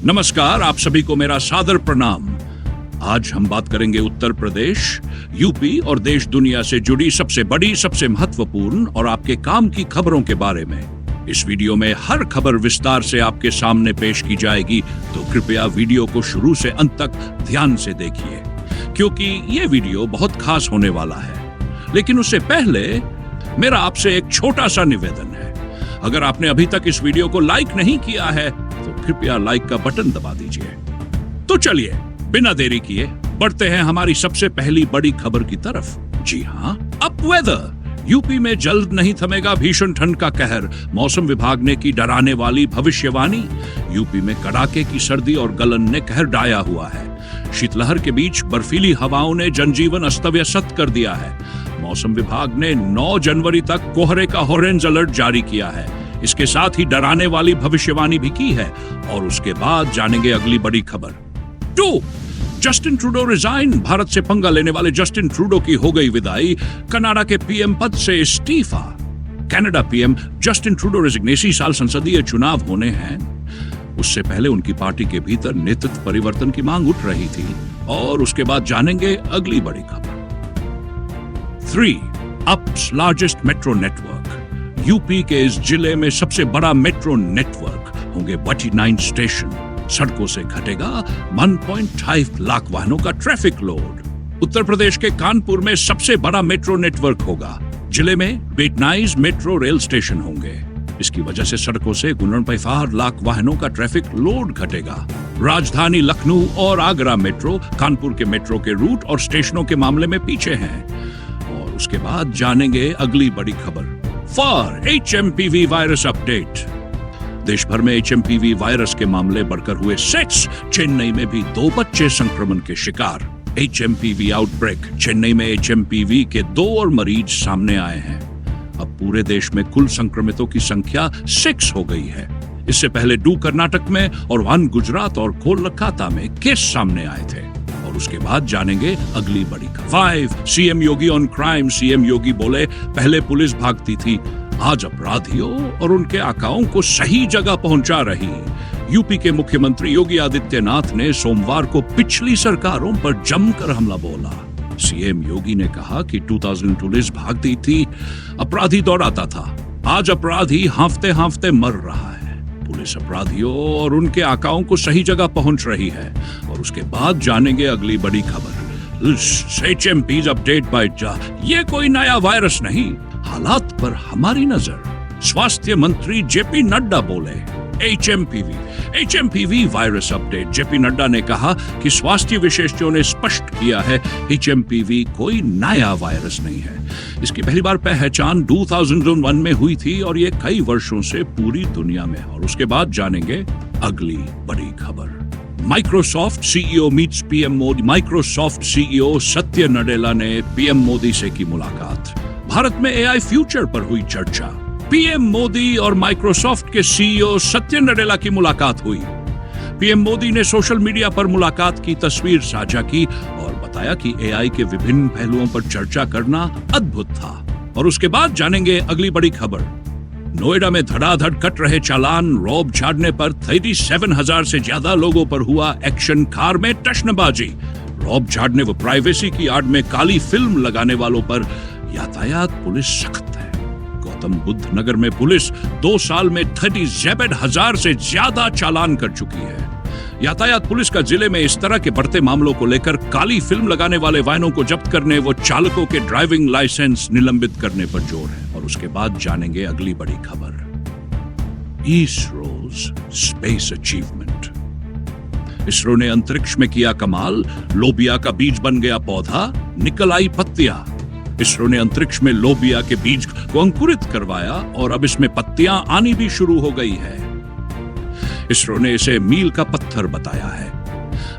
नमस्कार, आप सभी को मेरा सादर प्रणाम। आज हम बात करेंगे उत्तर प्रदेश, यूपी और देश दुनिया से जुड़ी सबसे बड़ी, सबसे महत्वपूर्ण और आपके काम की खबरों के बारे में। इस वीडियो में हर खबर विस्तार से आपके सामने पेश की जाएगी, तो कृपया वीडियो को शुरू से अंत तक ध्यान से देखिए, क्योंकि ये वीडियो बहुत खास होने वाला है। लेकिन उससे पहले मेरा आपसे एक छोटा सा निवेदन है। अगर आपने अभी तक इस वीडियो को लाइक नहीं किया है तो कृपया लाइक का बटन दबा दीजिए। तो चलिए बिना देरी किए बढ़ते हैं हमारी सबसे पहली बड़ी खबर की तरफ। जी हां, अप वेदर। यूपी में जल्द नहीं थमेगा भीषण ठंड का कहर, मौसम विभाग ने की डराने वाली भविष्यवाणी। यूपी में कड़ाके की सर्दी और गलन ने कहर ढाया हुआ है। शीतलहर के बीच बर्फीली हवाओं ने जनजीवन अस्त व्यस्त कर दिया है। मौसम विभाग ने 9 जनवरी तक कोहरे का ऑरेंज अलर्ट जारी किया है। इसके साथ ही डराने वाली भविष्यवाणी भी की है। और उसके बाद जानेंगे अगली बड़ी खबर। 2. Justin Trudeau resign. भारत से पंगा लेने वाले जस्टिन ट्रूडो की हो गई विदाई, कनाडा के पीएम पद से इस्तीफा। Canada PM Justin Trudeau resignation. इसी साल संसदीय चुनाव होने हैं। उससे पहले उनकी पार्टी के भीतर नेतृत्व परिवर्तन की मांग उठ रही थी। और उसके बाद जानेंगे अगली बड़ी खबर। 3. Ups largest metro network. UP के इस जिले में सबसे बड़ा मेट्रो नेटवर्क होंगे 49 स्टेशन। सड़कों से घटेगा 1.5 लाख वाहनों का ट्रैफिक लोड। उत्तर प्रदेश के कानपुर में सबसे बड़ा मेट्रो नेटवर्क होगा। जिले में 29 मेट्रो रेल स्टेशन होंगे। इसकी वजह से सड़कों से 1.5 लाख वाहनों का ट्रैफिक लोड घटेगा। राजधानी लखनऊ और आगरा मेट्रो कानपुर के मेट्रो के रूट और स्टेशनों के मामले में पीछे हैं। और उसके बाद जानेंगे अगली बड़ी खबर। For HMPV virus update. देश भर में HMPV वायरस के मामले बढ़कर हुए 6। चेन्नई में भी 2 बच्चे संक्रमण के शिकार। HMPV outbreak. चेन्नई में HMPV के 2 और मरीज सामने आए हैं। अब पूरे देश में कुल संक्रमितों की संख्या 6 हो गई है। इससे पहले 2 कर्नाटक में और 1 गुजरात और कोलकाता में केस सामने आए थे। और उसके बाद जानेंगे अगली बड़ी खबर। 5. CM Yogi on crime. CM Yogi बोले, पहले पुलिस भागती थी, आज अपराधियों और उनके आकाओं को सही जगह पहुंचा रही। यूपी के मुख्यमंत्री योगी आदित्यनाथ ने सोमवार को पिछली सरकारों पर जमकर हमला बोला। सीएम योगी ने कहा कि 2000 पुलिस भागती थी, अपराधी दौड़ाता था, आज अपराधी हांफते हांफते मर रहा है। पुलिस अपराधियों और उनके आकाओं को सही जगह पहुंच रही है। और उसके बाद जानेंगे अगली बड़ी खबर। HMPV अपडेट बाय ये कोई नया वायरस नहीं, हालात पर हमारी नजर। स्वास्थ्य मंत्री जेपी नड्डा बोले, HMPV virus update. JP Nadda ने कहा कि स्वास्थ्य विशेषज्ञों ने स्पष्ट किया है HMPV कोई नया वायरस नहीं है। इसकी पहली बार पहचान 2001 में हुई थी और ये कई वर्षों से पूरी दुनिया में। और उसके बाद जानेंगे अगली बड़ी खबर। Microsoft CEO meets PM Modi. Microsoft CEO सत्य नडेला ने पीएम मोदी से की मुलाकात। भारत में AI फ्यूचर पर हुई चर्चा। पीएम मोदी और माइक्रोसॉफ्ट के सीईओ सत्य नडेला की मुलाकात हुई। पीएम मोदी ने सोशल मीडिया पर मुलाकात की तस्वीर साझा की और बताया कि AI के विभिन्न पहलुओं पर चर्चा करना अद्भुत था। और उसके बाद जानेंगे अगली बड़ी खबर। नोएडा में धड़ाधड़ कट रहे चालान। रौब झाड़ने पर 37,000 से ज्यादा लोगों पर हुआ एक्शन। कार में टशनबाजी। रौब झाड़ने व प्राइवेसी की आड़ में काली फिल्म लगाने वालों पर यातायात पुलिस सख्त है। गौतम बुद्ध नगर में पुलिस 2 साल में 37,000 से ज्यादा चालान कर चुकी है। यातायात पुलिस का जिले में इस तरह के बढ़ते मामलों को लेकर काली फिल्म लगाने वाले वाहनों को जब्त करने व चालकों के ड्राइविंग लाइसेंस निलंबित करने पर जोर है। और उसके बाद जानेंगे अगली बड़ी खबर। इसरो's स्पेस अचीवमेंट। इसरो ने अंतरिक्ष में किया कमाल। लोबिया का बीज बन गया पौधा, निकल आई पत्तियां। इसरो ने अंतरिक्ष में लोबिया के बीज को अंकुरित करवाया और अब इसमें पत्तियां आनी भी शुरू हो गई है। इसरो ने इसे मील का पत्थर बताया है।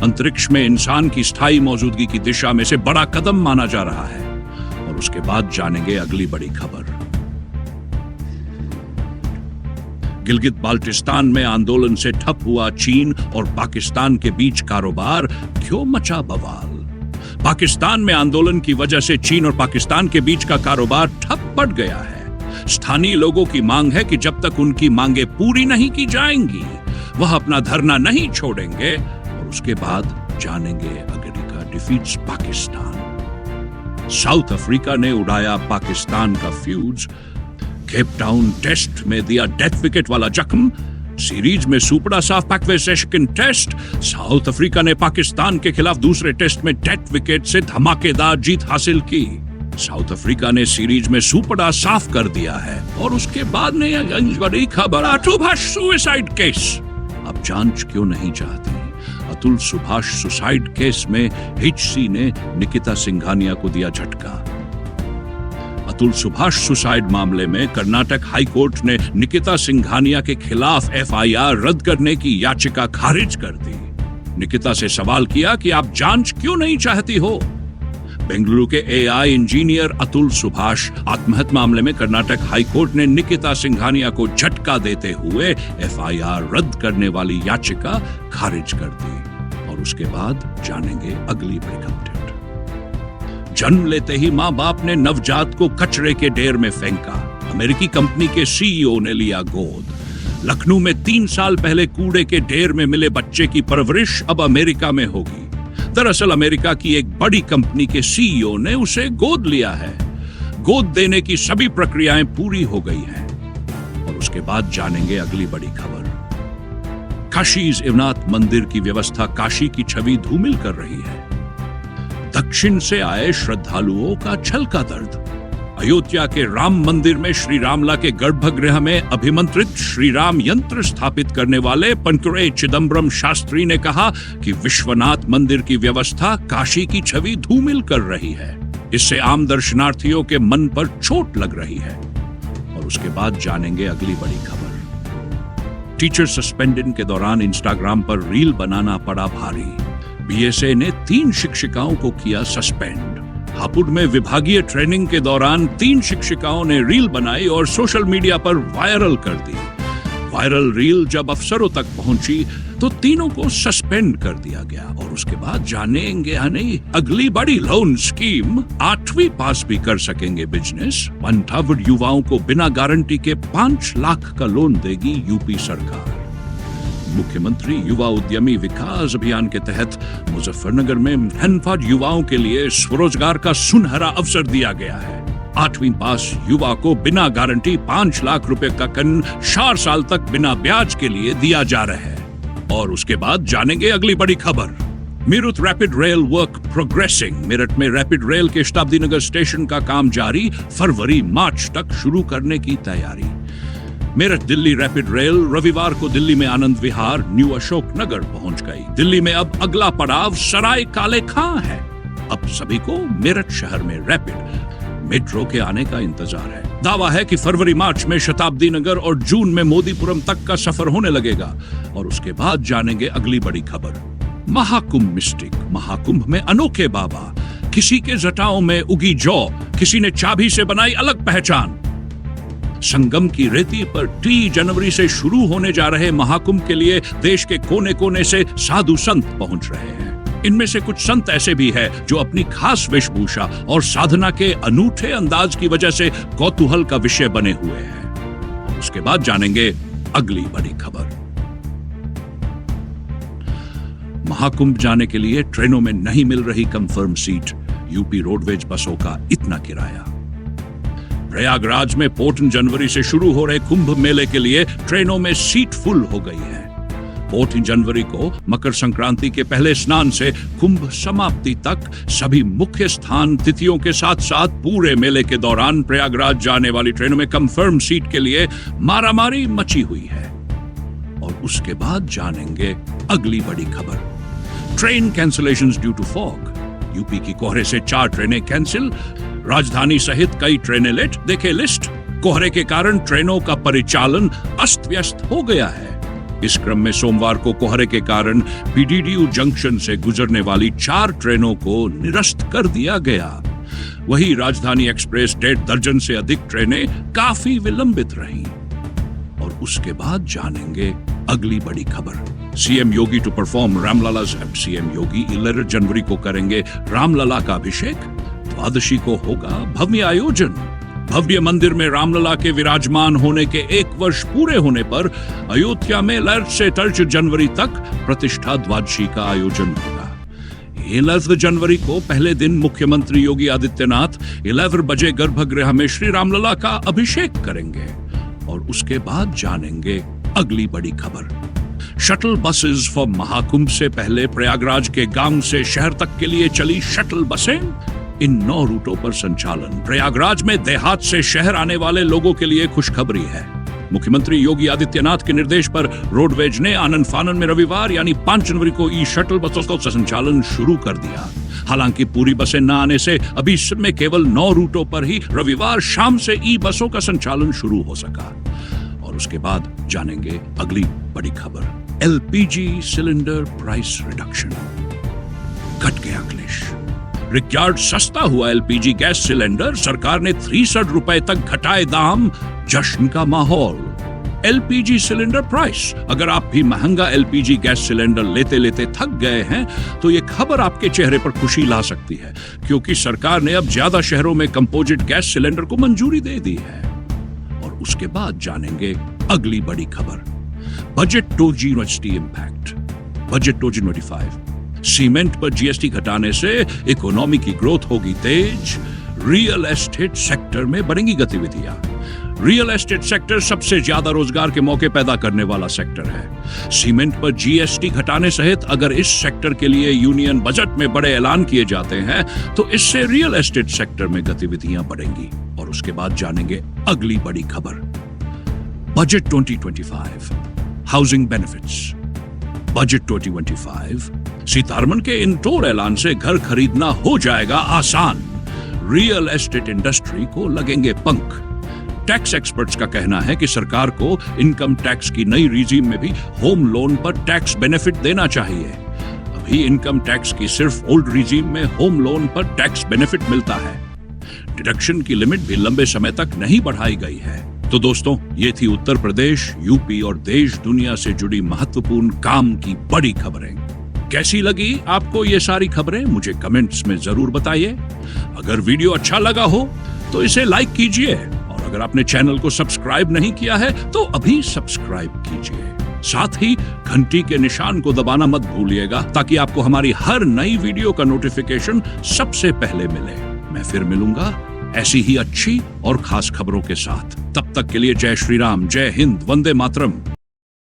अंतरिक्ष में इंसान की स्थायी मौजूदगी की दिशा में से बड़ा कदम माना जा रहा है। और उसके बाद जानेंगे अगली बड़ी खबर। गिलगित बाल्टिस्तान में आंदोलन से ठप हुआ चीन और पाकिस्तान के बीच कारोबार, क्यों मचा बवाल। पाकिस्तान में आंदोलन की वजह से चीन और पाकिस्तान के बीच का कारोबार ठप पड़ गया है। स्थानीय लोगों की मांग है कि जब तक उनकी मांगे पूरी नहीं की जाएंगी वह अपना धरना नहीं छोड़ेंगे। और उसके बाद जानेंगे America defeats Pakistan. South Africa ने उड़ाया पाकिस्तान का फ्यूज। केप टाउन टेस्ट में दिया डेथ विकेट वाला जख्म। सीरीज में सुपड़ा साफ पैकवे सेकंड टेस्ट। साउथ अफ्रीका ने पाकिस्तान के खिलाफ दूसरे टेस्ट में डेथ विकेट से धमाकेदार जीत हासिल की। साउथ अफ्रीका ने सीरीज में सुपड़ा साफ कर दिया है। और उसके बाद ने बड़ी खबर, अतुल सुभाष सुसाइड केस। अब जांच क्यों नहीं चाहती? अतुल सुभाष सुसाइड केस में एचसी ने निकिता सिंघानिया को दिया झटका। अतुल सुभाष सुसाइड मामले में कर्नाटक हाई कोर्ट ने निकिता सिंघानिया के खिलाफ एफआईआर रद्द करने की याचिका खारिज कर दी। निकिता से सवाल किया कि आप जांच क्यों नहीं चाहती हो? बेंगलुरु के एआई इंजीनियर अतुल सुभाष आत्महत्या मामले में कर्नाटक हाई कोर्ट ने निकिता सिंघानिया को झटका देते हुए एफआईआर रद्द करने वाली याचिका खारिज कर दी। और उसके बाद जानेंगे अगली बड़ी अपडेट। जन्म लेते ही मां बाप ने नवजात को कचरे के ढेर में फेंका। अमेरिकी कंपनी के सीईओ ने लिया गोद। लखनऊ में 3 साल पहले कूड़े के ढेर में मिले बच्चे की परवरिश अब अमेरिका में होगी। दरअसल अमेरिका की एक बड़ी कंपनी के सीईओ ने उसे गोद लिया है। गोद देने की सभी प्रक्रियाएं पूरी हो गई हैं। और उसके बाद जानेंगे अगली बड़ी खबर। काशी विश्वनाथ मंदिर की व्यवस्था काशी की छवि धूमिल कर रही है। दक्षिण से आए श्रद्धालुओं का छलका दर्द। अयोध्या के राम मंदिर में श्री रामला के गर्भगृह में अभिमंत्रित श्री राम यंत्र स्थापित करने वाले पंकरे चिदम्बरम शास्त्री ने कहा कि विश्वनाथ मंदिर की व्यवस्था काशी की छवि धूमिल कर रही है। इससे आम दर्शनार्थियों के मन पर चोट लग रही है। और उसके बाद जानेंगे अगली बड़ी खबर। टीचर सस्पेंशन के दौरान इंस्टाग्राम पर रील बनाना पड़ा भारी। बीएसए ने 3 शिक्षिकाओं को किया सस्पेंड। हापुड़ में विभागीय ट्रेनिंग के दौरान 3 शिक्षिकाओं ने रील बनाई और सोशल मीडिया पर वायरल कर दी। वायरल रील जब अफसरों तक पहुंची तो तीनों को सस्पेंड कर दिया गया। और उसके बाद जानेंगे अगली बड़ी लोन स्कीम। 8वीं पास भी कर सकेंगे बिजनेस। 58 युवाओं को बिना गारंटी के 5 लाख का लोन देगी यूपी सरकार। मुख्यमंत्री युवा उद्यमी विकास अभियान के तहत मुजफ्फरनगर में अनपढ़ युवाओं के लिए स्वरोजगार का सुनहरा अवसर दिया गया है। 8वीं पास युवा को बिना गारंटी 5 लाख रुपए का ऋण 4 साल तक बिना ब्याज के लिए दिया जा रहा है। और उसके बाद जानेंगे अगली बड़ी खबर। Meerut rapid rail work progressing. Meerut में रैपिड रेल के शताब्दी नगर स्टेशन का काम जारी। फरवरी मार्च तक शुरू करने की तैयारी। मेरठ दिल्ली रैपिड रेल रविवार को दिल्ली में आनंद विहार न्यू अशोक नगर पहुंच गई। दिल्ली में अब अगला पड़ाव सराय काले खां है। अब सभी को मेरठ शहर में रैपिड मेट्रो के आने का इंतजार है। दावा है कि फरवरी मार्च में शताब्दी नगर और जून में मोदीपुरम तक का सफर होने लगेगा। और उसके बाद जानेंगे अगली बड़ी खबर। महाकुंभ मिस्टिक। महाकुंभ में अनोखे बाबा। किसी के जटाओं में उगी जौ, किसी ने चाबी से बनाई अलग पहचान। संगम की रेती पर 3 जनवरी से शुरू होने जा रहे महाकुंभ के लिए देश के कोने कोने से साधु संत पहुंच रहे हैं। इनमें से कुछ संत ऐसे भी हैं जो अपनी खास वेशभूषा और साधना के अनूठे अंदाज की वजह से कौतूहल का विषय बने हुए हैं। उसके बाद जानेंगे अगली बड़ी खबर। महाकुंभ जाने के लिए ट्रेनों में नहीं मिल रही कंफर्म सीट। यूपी रोडवेज बसों का इतना किराया। प्रयागराज में 14 जनवरी से शुरू हो रहे कुंभ मेले के लिए ट्रेनों में सीट फुल हो गई है। 14 जनवरी को मकर संक्रांति के पहले स्नान से कुंभ समाप्ति तक सभी मुख्य स्थान तिथियों के साथ साथ पूरे मेले के दौरान प्रयागराज जाने वाली ट्रेनों में कंफर्म सीट के लिए मारामारी मची हुई है। और उसके बाद जानेंगे अगली बड़ी खबर। Train cancellations due to fog. UP की कोहरे से 4 ट्रेनें कैंसिल। राजधानी सहित कई ट्रेनें लेट। देखे लिस्ट। कोहरे के कारण ट्रेनों का परिचालन अस्त व्यस्त हो गया है। इस क्रम में सोमवार को कोहरे के कारण पीडीडीयू जंक्शन से गुजरने वाली 4 ट्रेनों को निरस्त कर दिया गया। वहीं राजधानी एक्सप्रेस 1.5 दर्जन से अधिक ट्रेनें काफी विलंबित रहीं। और उसके बाद जानेंगे अगली बड़ी खबर। CM Yogi to perform Ramlala's. CM Yogi 11 जनवरी को करेंगे रामलला का अभिषेक। द्वादशी को होगा भव्य आयोजन। भव्य मंदिर में रामलला के विराजमान होने के 1 वर्ष पूरे होने पर अयोध्या में 11 से 13 जनवरी तक प्रतिष्ठा द्वादशी का आयोजन होगा। 11 जनवरी को पहले दिन मुख्यमंत्री योगी आदित्यनाथ 11 बजे गर्भगृह में श्री रामलला का अभिषेक करेंगे और उसके बाद जानेंगे अगली बड़ी खबर। शटल बसेस फॉर महाकुंभ से पहले प्रयागराज के गांव से शहर तक के लिए चली शटल बसें इन 9 रूटों पर संचालन। प्रयागराज में देहात से शहर आने वाले लोगों के लिए खुशखबरी है। मुख्यमंत्री योगी आदित्यनाथ के निर्देश पर रोडवेज ने आनन फानन में रविवार यानी 5 जनवरी को ई शटल बसों का संचालन शुरू कर दिया। हालांकि पूरी बसें न आने से अभी में केवल 9 रूटों पर ही रविवार शाम से ई बसों का संचालन शुरू हो सका। और उसके बाद जानेंगे अगली बड़ी खबर। LPG cylinder price reduction. घट गया क्लेश। रिक्यार्ड सस्ता हुआ एलपीजी गैस सिलेंडर, सरकार ने 63 रुपए तक घटाए दाम, जश्न का माहौल। LPG cylinder price. अगर आप भी महंगा एलपीजी गैस सिलेंडर लेते लेते थक गए हैं तो यह खबर आपके चेहरे पर खुशी ला सकती है, क्योंकि सरकार ने अब ज्यादा शहरों में कंपोजिट गैस सिलेंडर को मंजूरी दे दी है। और उसके बाद जानेंगे अगली बड़ी खबर। Budget 2 GST impact. Budget 2025। Cement पर जीएसटी घटाने से इकोनॉमी की ग्रोथ होगी तेज। रियल एस्टेट सेक्टर में बढ़ेंगी गतिविधियां। रियल एस्टेट सेक्टर सबसे ज्यादा रोजगार के मौके पैदा करने वाला सेक्टर है। सीमेंट पर जीएसटी घटाने सहित अगर इस सेक्टर के लिए यूनियन बजट में बड़े ऐलान किए जाते हैं तो इससे रियल एस्टेट सेक्टर में गतिविधियां बढ़ेंगी। और उसके बाद जानेंगे अगली बड़ी खबर। Budget 2025। Housing benefits. Budget 2025। Sitharaman के इन टोर ऐलान से घर खरीदना हो जाएगा आसान। रियल एस्टेट इंडस्ट्री को लगेंगे पंख। टैक्स एक्सपर्ट्स का कहना है कि सरकार को इनकम टैक्स की नई रिजीम में भी होम लोन पर टैक्स बेनिफिट देना चाहिए। अभी इनकम टैक्स की सिर्फ ओल्ड रिजीम में होम लोन पर टैक्स बेनिफिट मिलता है। डिडक्शन की लिमिट भी लंबे समय तक नहीं बढ़ाई गई है। तो दोस्तों, ये थी उत्तर प्रदेश, यूपी और देश दुनिया से जुड़ी महत्वपूर्ण काम की बड़ी खबरें। कैसी लगी आपको ये सारी खबरें, मुझे कमेंट्स में जरूर बताइए। अगर वीडियो अच्छा लगा हो तो इसे लाइक कीजिए और अगर आपने चैनल को सब्सक्राइब नहीं किया है तो अभी सब्सक्राइब कीजिए। साथ ही घंटी के निशान को दबाना मत भूलिएगा ताकि आपको हमारी हर नई वीडियो का नोटिफिकेशन सबसे पहले मिले। मैं फिर मिलूंगा ऐसी ही अच्छी और खास खबरों के साथ। तब तक के लिए जय श्री राम, जय हिंद, वंदे मातरम।